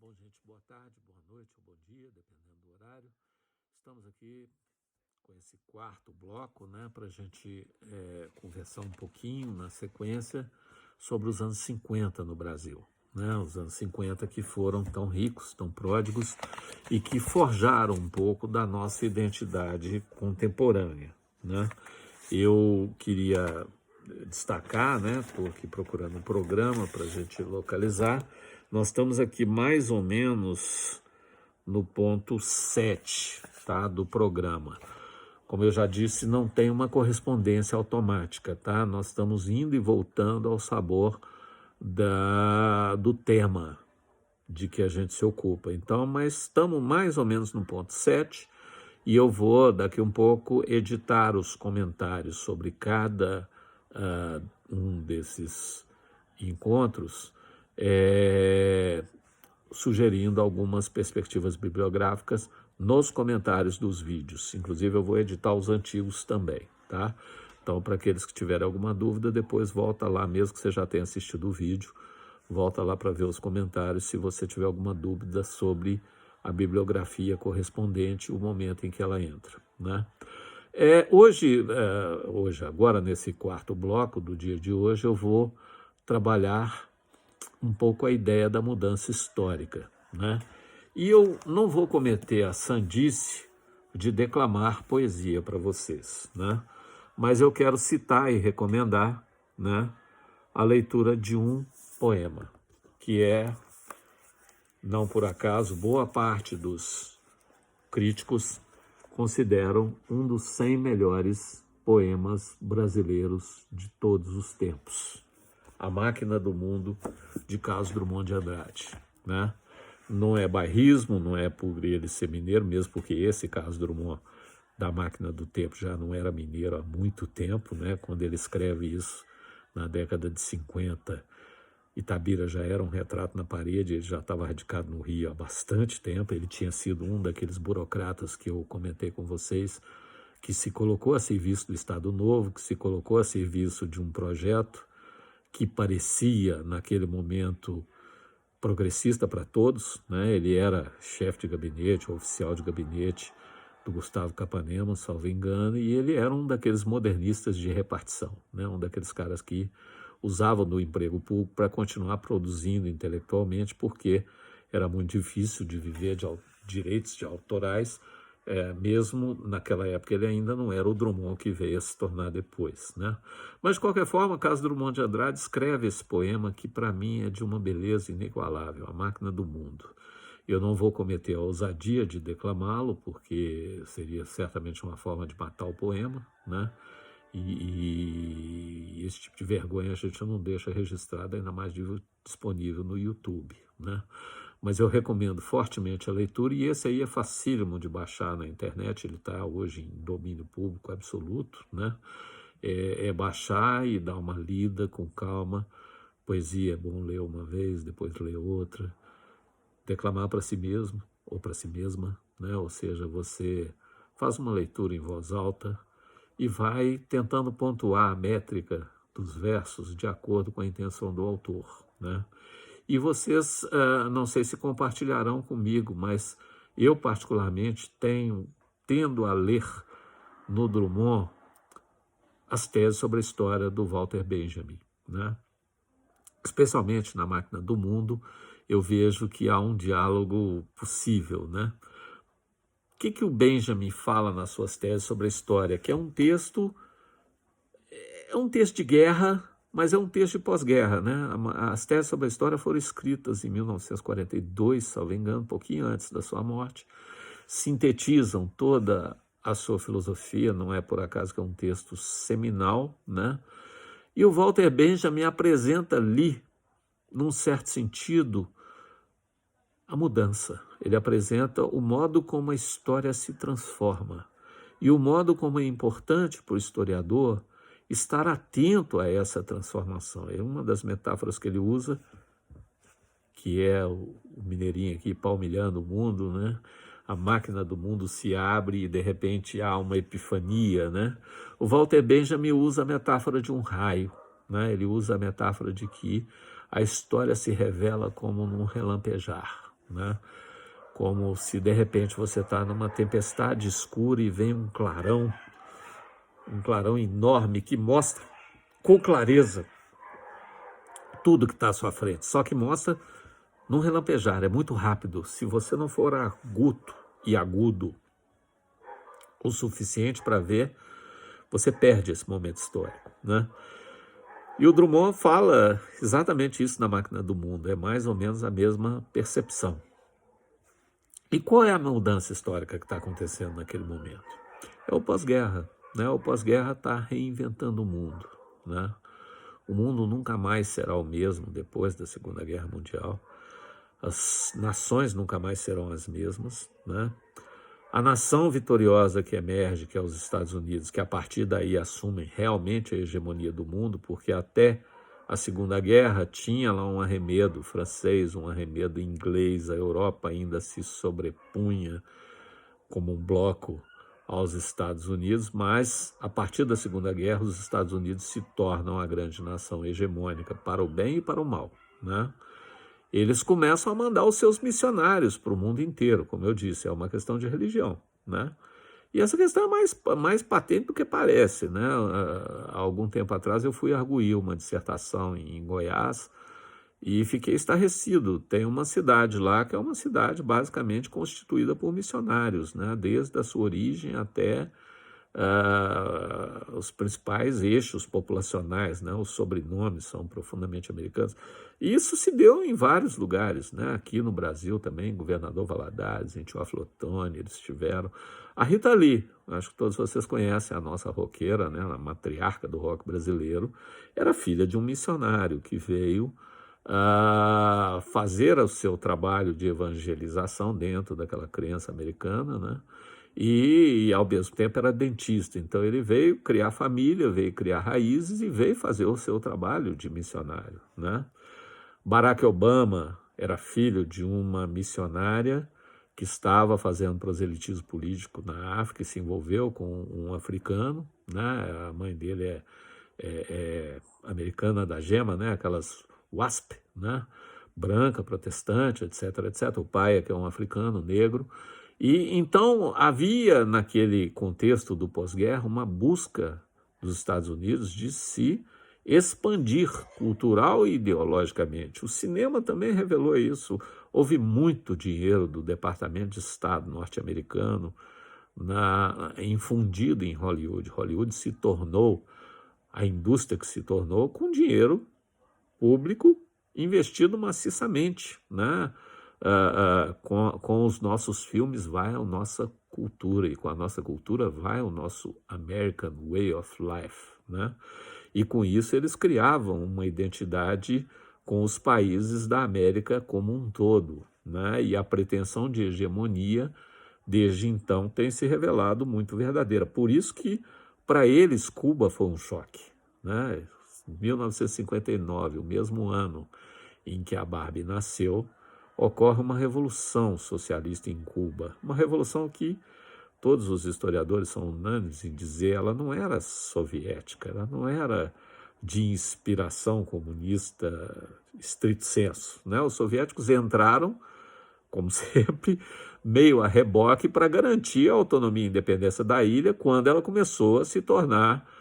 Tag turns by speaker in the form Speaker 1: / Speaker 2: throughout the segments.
Speaker 1: Bom, gente, boa tarde, boa noite ou bom dia, dependendo do horário. Estamos aqui com esse quarto bloco, né, para a gente conversar um pouquinho na sequência sobre os anos 50 no Brasil. Né, os anos 50 que foram tão ricos, tão pródigos e que forjaram um pouco da nossa identidade contemporânea. Né? Eu queria destacar, né, estou aqui procurando um programa para a gente localizar. Nós estamos aqui mais ou menos no ponto 7, tá, do programa. Como eu já disse, não tem uma correspondência automática, tá? Nós estamos indo e voltando ao sabor do tema de que a gente se ocupa. Então, mas estamos mais ou menos no ponto 7 e eu vou, daqui um pouco, editar os comentários sobre cada um desses encontros, sugerindo algumas perspectivas bibliográficas nos comentários dos vídeos. Inclusive, eu vou editar os antigos também, tá? Então, para aqueles que tiverem alguma dúvida, depois volta lá, mesmo que você já tenha assistido o vídeo, volta lá para ver os comentários se você tiver alguma dúvida sobre a bibliografia correspondente, o momento em que ela entra, né? Hoje, agora nesse quarto bloco do dia de hoje, eu vou trabalhar um pouco a ideia da mudança histórica, né? E eu não vou cometer a sandice de declamar poesia para vocês, né? Mas eu quero citar e recomendar, né, a leitura de um poema, que não por acaso, boa parte dos críticos consideram um dos 100 melhores poemas brasileiros de todos os tempos. A Máquina do Mundo, de Carlos Drummond de Andrade, né? Não é bairrismo, não é por ele ser mineiro, mesmo porque esse Carlos Drummond da Máquina do Tempo já não era mineiro há muito tempo, né? Quando ele escreve isso na década de 50, Itabira já era um retrato na parede, ele já estava radicado no Rio há bastante tempo, ele tinha sido um daqueles burocratas que eu comentei com vocês, que se colocou a serviço do Estado Novo, que se colocou a serviço de um projeto que parecia, naquele momento, progressista para todos, né? Ele era chefe de gabinete, oficial de gabinete do Gustavo Capanema, salvo engano, e ele era um daqueles modernistas de repartição, né? Um daqueles caras que usavam do emprego público para continuar produzindo intelectualmente, porque era muito difícil de viver de direitos de autorais, mesmo naquela época ele ainda não era o Drummond que veio a se tornar depois, né? Mas, de qualquer forma, Carlos Drummond de Andrade escreve esse poema que, para mim, é de uma beleza inigualável, A Máquina do Mundo. Eu não vou cometer a ousadia de declamá-lo, porque seria certamente uma forma de matar o poema, né? E esse tipo de vergonha a gente não deixa registrado, ainda mais disponível no YouTube, né? Mas eu recomendo fortemente a leitura, e esse aí é facílimo de baixar na internet, ele está hoje em domínio público absoluto, né? Baixar e dar uma lida com calma. Poesia é bom ler uma vez, depois ler outra. Declamar para si mesmo ou para si mesma, né? Ou seja, você faz uma leitura em voz alta e vai tentando pontuar a métrica dos versos de acordo com a intenção do autor, né? E vocês, não sei se compartilharão comigo, mas eu particularmente tendo a ler no Drummond as teses sobre a história do Walter Benjamin, né? Especialmente na Máquina do Mundo, eu vejo que há um diálogo possível, né? O que o Benjamin fala nas suas teses sobre a história? Que é um texto de guerra, mas é um texto de pós-guerra, né? As teses sobre a história foram escritas em 1942, salvo engano, um pouquinho antes da sua morte, sintetizam toda a sua filosofia, não é por acaso que é um texto seminal, né? E o Walter Benjamin apresenta ali, num certo sentido, a mudança. Ele apresenta o modo como a história se transforma e o modo como é importante para o historiador estar atento a essa transformação. É uma das metáforas que ele usa, que é o mineirinho aqui palmilhando o mundo, né? A máquina do mundo se abre e, de repente, há uma epifania, né? O Walter Benjamin usa a metáfora de um raio, né? Ele usa a metáfora de que a história se revela como num relampejar, né? Como se de repente você está numa tempestade escura e vem um clarão enorme que mostra com clareza tudo que está à sua frente, só que mostra num relampejar, é muito rápido. Se você não for agudo o suficiente para ver, você perde esse momento histórico, né? E o Drummond fala exatamente isso na Máquina do Mundo, é mais ou menos a mesma percepção. E qual é a mudança histórica que está acontecendo naquele momento? É o pós-guerra, né? O pós-guerra está reinventando o mundo, né? O mundo nunca mais será o mesmo depois da Segunda Guerra Mundial. As nações nunca mais serão as mesmas, né? A nação vitoriosa que emerge, que é os Estados Unidos, que a partir daí assumem realmente a hegemonia do mundo, porque até a Segunda Guerra tinha lá um arremedo francês, um arremedo inglês, a Europa ainda se sobrepunha como um bloco aos Estados Unidos, mas a partir da Segunda Guerra os Estados Unidos se tornam a grande nação hegemônica para o bem e para o mal, né? Eles começam a mandar os seus missionários para o mundo inteiro, como eu disse, é uma questão de religião, né? E essa questão é mais patente do que parece, né? Há algum tempo atrás eu fui arguir uma dissertação em Goiás e fiquei estarrecido. Tem uma cidade lá que é uma cidade basicamente constituída por missionários, né? Desde a sua origem até os principais eixos populacionais, né? Os sobrenomes são profundamente americanos. E isso se deu em vários lugares, né? Aqui no Brasil também, Governador Valadares, em Teófilo Otoni, eles estiveram. A Rita Lee, acho que todos vocês conhecem, a nossa roqueira, né? A matriarca do rock brasileiro, era filha de um missionário que veio fazer o seu trabalho de evangelização dentro daquela crença americana, né? E ao mesmo tempo era dentista, então ele veio criar família, veio criar raízes e veio fazer o seu trabalho de missionário, né? Barack Obama era filho de uma missionária que estava fazendo proselitismo político na África e se envolveu com um africano, né? A mãe dele é americana da gema, né? Aquelas WASP, né? Branca, protestante, etc, etc. O pai que é um africano negro. E então havia naquele contexto do pós-guerra uma busca dos Estados Unidos de se expandir cultural e ideologicamente. O cinema também revelou isso. Houve muito dinheiro do Departamento de Estado norte-americano infundido em Hollywood. Hollywood se tornou a indústria que se tornou com dinheiro público investido maciçamente, né? Com os nossos filmes vai a nossa cultura, e com a nossa cultura vai o nosso American Way of Life, né? E com isso eles criavam uma identidade com os países da América como um todo, né? E a pretensão de hegemonia, desde então, tem se revelado muito verdadeira. Por isso que, para eles, Cuba foi um choque, né? 1959, o mesmo ano em que a Barbie nasceu, ocorre uma revolução socialista em Cuba. Uma revolução que todos os historiadores são unânimes em dizer, ela não era soviética, ela não era de inspiração comunista estrito sensu, né? Os soviéticos entraram, como sempre, meio a reboque para garantir a autonomia e independência da ilha quando ela começou a se tornar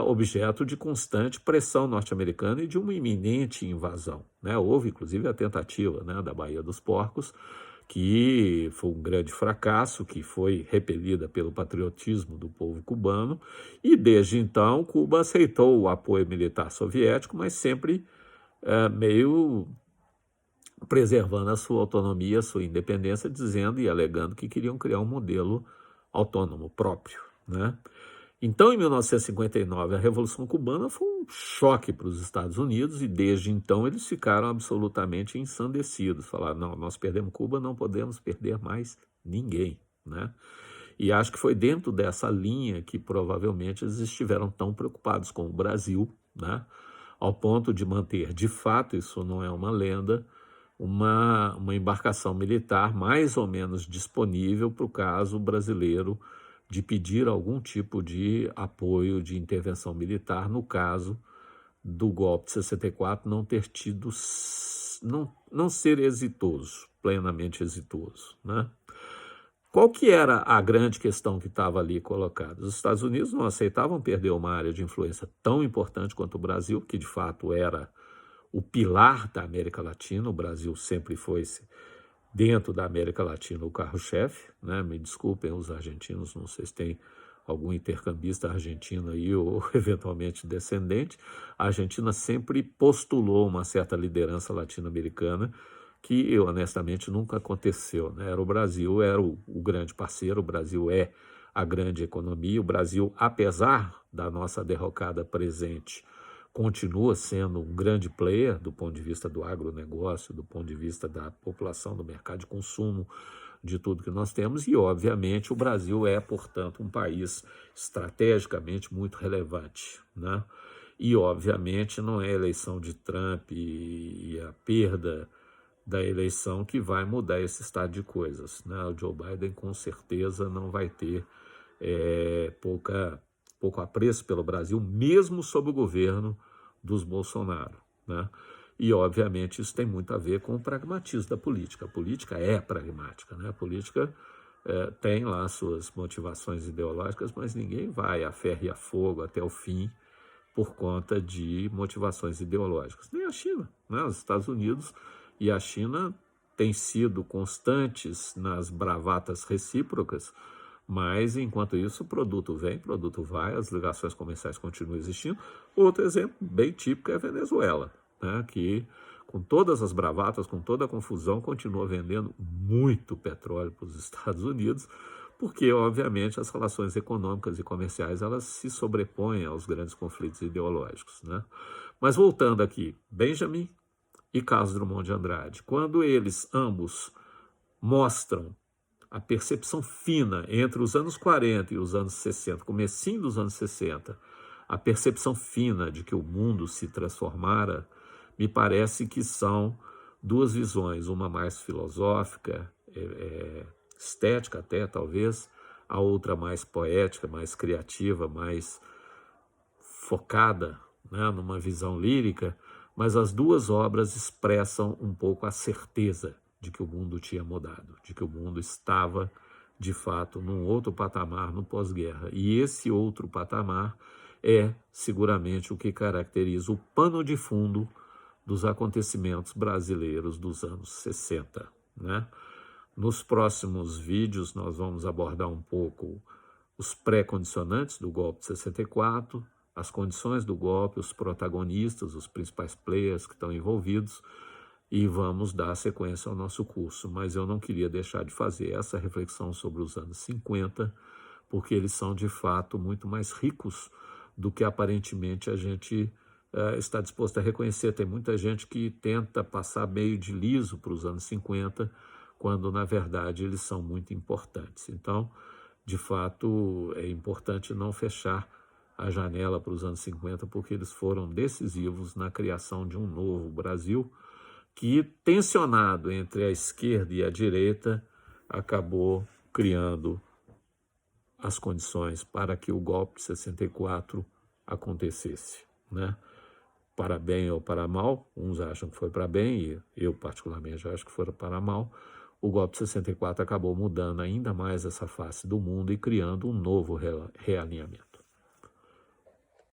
Speaker 1: objeto de constante pressão norte-americana e de uma iminente invasão, né? Houve, inclusive, a tentativa, né, da Baía dos Porcos, que foi um grande fracasso, que foi repelida pelo patriotismo do povo cubano, e desde então Cuba aceitou o apoio militar soviético, mas sempre meio preservando a sua autonomia, a sua independência, dizendo e alegando que queriam criar um modelo autônomo próprio, né? Então, em 1959, a Revolução Cubana foi um choque para os Estados Unidos e desde então eles ficaram absolutamente ensandecidos. Falaram, não, nós perdemos Cuba, não podemos perder mais ninguém, né? E acho que foi dentro dessa linha que provavelmente eles estiveram tão preocupados com o Brasil, né? Ao ponto de manter, de fato, isso não é uma lenda, uma embarcação militar mais ou menos disponível para o caso brasileiro de pedir algum tipo de apoio de intervenção militar no caso do golpe de 64 não ter tido, não ser exitoso, plenamente exitoso, né? Qual que era a grande questão que estava ali colocada? Os Estados Unidos não aceitavam perder uma área de influência tão importante quanto o Brasil, que de fato era o pilar da América Latina. O Brasil sempre foi, dentro da América Latina, o carro-chefe, né? Me desculpem os argentinos, não sei se tem algum intercambista argentino aí ou eventualmente descendente. A Argentina sempre postulou uma certa liderança latino-americana que honestamente nunca aconteceu, né? O Brasil era o grande parceiro, o Brasil é a grande economia, o Brasil, apesar da nossa derrocada presente, continua sendo um grande player do ponto de vista do agronegócio, do ponto de vista da população, do mercado de consumo, de tudo que nós temos, e obviamente o Brasil é, portanto, um país estrategicamente muito relevante, né? E obviamente não é a eleição de Trump e a perda da eleição que vai mudar esse estado de coisas, né? O Joe Biden com certeza não vai ter pouco apreço pelo Brasil, mesmo sob o governo dos Bolsonaro, né? E, obviamente, isso tem muito a ver com o pragmatismo da política. A política é pragmática, né? A política tem lá suas motivações ideológicas, mas ninguém vai a ferro e a fogo até o fim por conta de motivações ideológicas. Nem a China, né? Os Estados Unidos e a China têm sido constantes nas bravatas recíprocas, mas, enquanto isso, o produto vem, o produto vai, as ligações comerciais continuam existindo. Outro exemplo bem típico é a Venezuela, né, que, com todas as bravatas, com toda a confusão, continua vendendo muito petróleo para os Estados Unidos, porque, obviamente, as relações econômicas e comerciais elas se sobrepõem aos grandes conflitos ideológicos, né? Mas, voltando aqui, Benjamin e Carlos Drummond de Andrade, quando eles ambos mostram a percepção fina entre os anos 40 e os anos 60, comecinho dos anos 60, a percepção fina de que o mundo se transformara, me parece que são duas visões, uma mais filosófica, estética até, talvez, a outra mais poética, mais criativa, mais focada, né, numa visão lírica, mas as duas obras expressam um pouco a certeza de que o mundo tinha mudado, de que o mundo estava, de fato, num outro patamar no pós-guerra. E esse outro patamar é, seguramente, o que caracteriza o pano de fundo dos acontecimentos brasileiros dos anos 60, né? Nos próximos vídeos, nós vamos abordar um pouco os pré-condicionantes do golpe de 64, as condições do golpe, os protagonistas, os principais players que estão envolvidos, e vamos dar sequência ao nosso curso. Mas eu não queria deixar de fazer essa reflexão sobre os anos 50, porque eles são, de fato, muito mais ricos do que aparentemente a gente está disposto a reconhecer. Tem muita gente que tenta passar meio de liso para os anos 50, quando, na verdade, eles são muito importantes. Então, de fato, é importante não fechar a janela para os anos 50, porque eles foram decisivos na criação de um novo Brasil, que, tensionado entre a esquerda e a direita, acabou criando as condições para que o golpe de 64 acontecesse, né? Para bem ou para mal, uns acham que foi para bem, e eu particularmente acho que foi para mal. O golpe de 64 acabou mudando ainda mais essa face do mundo e criando um novo realinhamento.